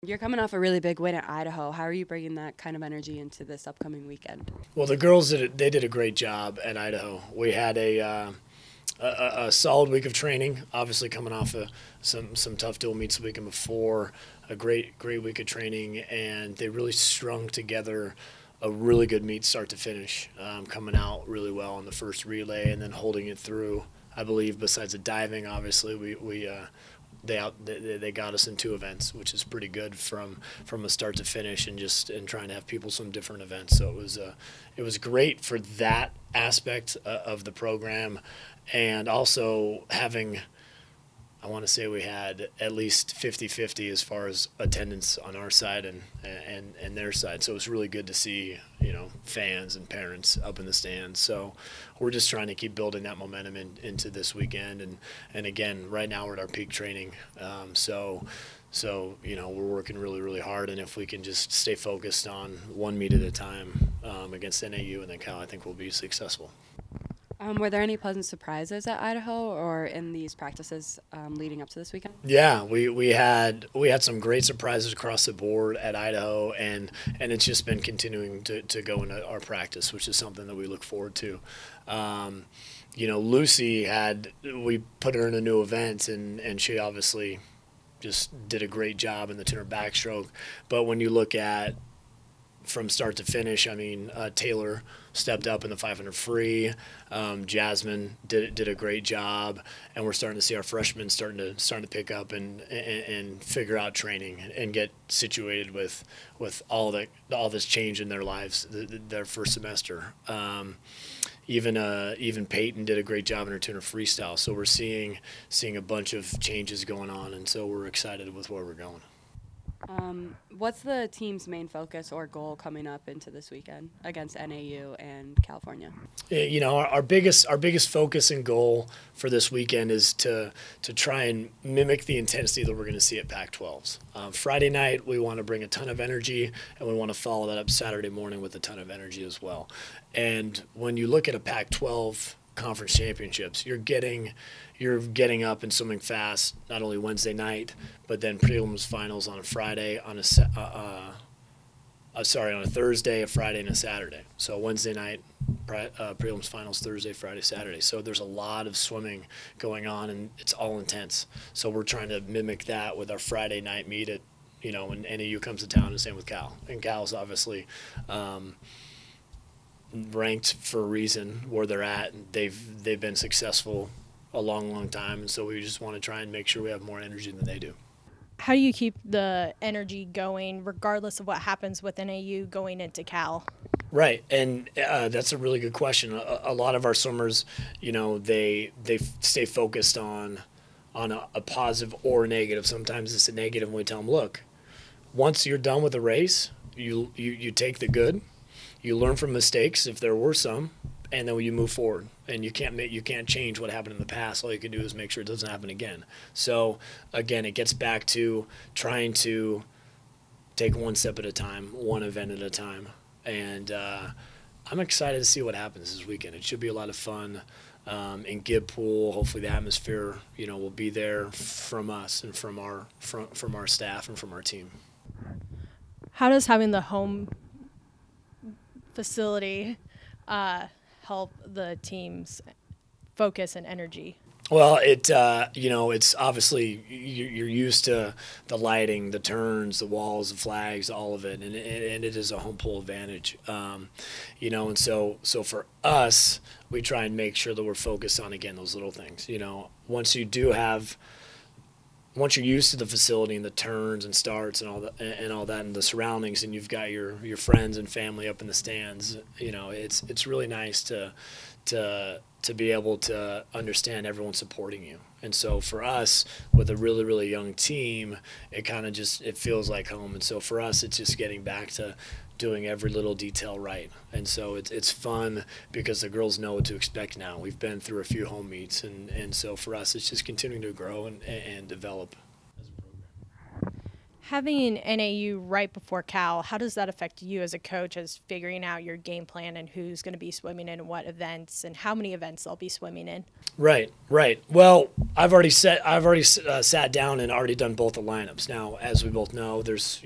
You're coming off a really big win at Idaho. How are you bringing that kind of energy into this upcoming weekend? Well, the girls they did a great job at Idaho. We had a solid week of training. Obviously, coming off of some tough dual meets the weekend before, a great week of training, and they really strung together a really good meet start to finish. Coming out really well on the first relay and then holding it through. I believe besides the diving, obviously they got us in two events, which is pretty good from a start to finish, and trying to have people some different events. So it was great for that aspect of the program, and also having, I want to say we had at least 50-50 as far as attendance on our side and their side. So it was really good to see, fans and parents up in the stands. So we're just trying to keep building that momentum into this weekend. And again, right now we're at our peak training. We're working really hard. And if we can just stay focused on one meet at a time against NAU and then Cal, I think we'll be successful. Were there any pleasant surprises at Idaho or in these practices leading up to this weekend? Yeah, we had some great surprises across the board at Idaho, and it's just been continuing to go into our practice, which is something that we look forward to. Lucy we put her in a new event, and she obviously just did a great job in the 200 backstroke. But when you look at from start to finish, I mean, Taylor stepped up in the 500 free. Jasmine did a great job, and we're starting to see our freshmen starting to pick up and figure out training and get situated with all this change in their lives, their first semester. Even Peyton did a great job in her 200 freestyle. So we're seeing a bunch of changes going on, and so we're excited with where we're going. What's the team's main focus or goal coming up into this weekend against NAU and California? Our biggest focus and goal for this weekend is to try and mimic the intensity that we're going to see at Pac-12s. Friday night, we want to bring a ton of energy, and we want to follow that up Saturday morning with a ton of energy as well. And when you look at a Pac-12 conference championships, you're getting up and swimming fast not only Wednesday night, but then prelims finals on a Friday, on a Thursday, a Friday, and a Saturday. So Wednesday night, prelims finals Thursday, Friday, Saturday. So there's a lot of swimming going on, and it's all intense. So we're trying to mimic that with our Friday night meet at, when NAU comes to town, and same with Cal. And Cal's obviously ranked for a reason where they're at. They've been successful a long time, and so we just want to try and make sure we have more energy than they do. How do you keep the energy going regardless of what happens with NAU going into Cal? Right, and that's a really good question. A lot of our swimmers, they stay focused on a positive or a negative. Sometimes it's a negative, and we tell them, look, once you're done with the race, you take the good, you learn from mistakes if there were some, and then you move forward. And you can't change what happened in the past. All you can do is make sure it doesn't happen again. So again, it gets back to trying to take one step at a time, one event at a time. And I'm excited to see what happens this weekend. It should be a lot of fun in Gib Pool. Hopefully the atmosphere, will be there from us and from our staff and from our team. How does having the home facility help the team's focus and energy? Well, it's obviously you're used to the lighting, the turns, the walls, the flags, all of it, and it is a home pool advantage. And so for us, we try and make sure that we're focused on, again, those little things. Once you're used to the facility and the turns and starts and all that and the surroundings, and you've got your friends and family up in the stands, it's really nice to be able to understand everyone supporting you. And so for us, with a really young team, it feels like home. And so for us, it's just getting back to doing every little detail right. And so it's fun because the girls know what to expect now. We've been through a few home meets, and so for us, it's just continuing to grow and develop as a program. Having NAU right before Cal, how does that affect you as a coach as figuring out your game plan and who's going to be swimming in what events and how many events they'll be swimming in? Right, right. Well, I've already sat down and already done both the lineups. Now, as we both know, there's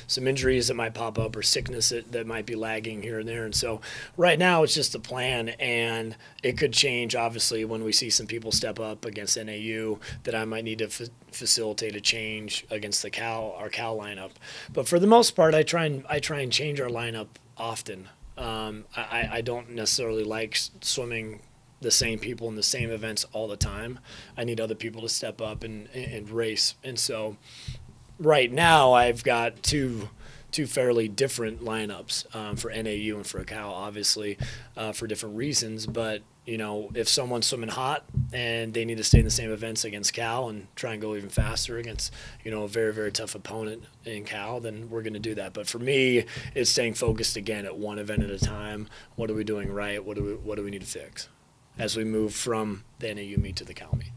some injuries that might pop up or sickness that might be lagging here and there, and so right now it's just the plan, and it could change obviously when we see some people step up against NAU that I might need to facilitate a change against our Cal lineup. But for the most part, I try and change our lineup often. I don't necessarily like swimming the same people in the same events all the time. I need other people to step up and race. And so right now I've got two fairly different lineups for NAU and for Cal, obviously, for different reasons. But, if someone's swimming hot and they need to stay in the same events against Cal and try and go even faster against, a very, very tough opponent in Cal, then we're going to do that. But for me, it's staying focused again at one event at a time. What are we doing right? What do we need to fix as we move from the NAU meet to the Cal meet?